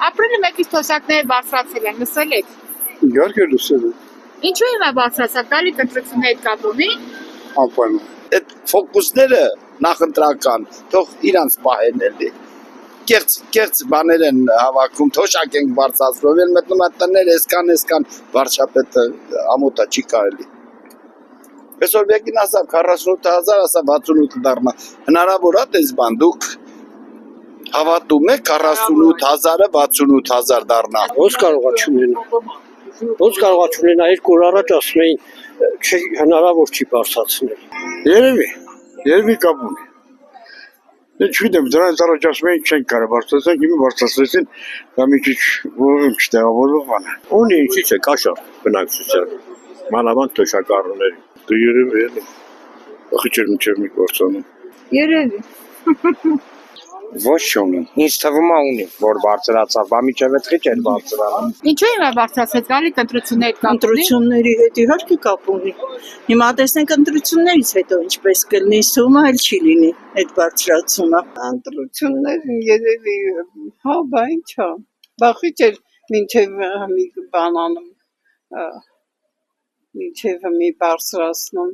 Ապրիլի 1-ից թոշակները բարձրացել են, լսել եք։ Իհարկե լսել եմ, Ինչու հիմա բարձրացավ, գալիք ընտրությունների հետ կապ ունի։ անպայման։ Այդ ֆոկուսները նախընտրական, թող իրանց պահեն էլի։ Կեղծ բաներ են հավաքում, թոշակ ենք բարձրացրով, են մտնում այդ տներ, այսքան վարչապետը ամոթա չի կարելի։ Այսօր մեկին ասավ 48,000, ասավ 68 դառնա։ Հնարավոր է դες բան, դուք հավատում եք 48,000-ը 68,000 դառնա։ Ոնց կարողա չունենա։ Ոնց կարողա չունենա 2 օր առաջ ասում էին հնարավոր չի բարձրացնել։ Երևի կապ ունի։ Չգիտեմ, դրանից առաջ ասում էին չենք կարող բարձրացնել, հիմա բարձրացրեցին, դա մի քիչ չտեղավորվող բան է։ Ունի ինչի՞ չէ, կաշառ բնակչության։ Մանավանդ թոշակառուների։ Դու երևի էլի։ Ախիչեր միջև մի կործանում։ Երևի։ Ոչ չունի, ինձ թվում է ունի, որ բարձրացավ, բա միջև էդ քիչ էր բարձրանում։ Ինչու հիմա բարձրացեց, գալիք ընտրությունների հետ կապ ունի։ Ընտրությունների հետ իհարկե կապ ունի։ Հիմա տեսնենք ընտրություններից հետո ինչպես կլինի, սումը էլ չի լինի այդ բարձրացումը։ Ընտրություններ երևի, հա, բա ինչա։ Բախիչ էր մինչև մի բան անում, մինչև մի բարձրացնում։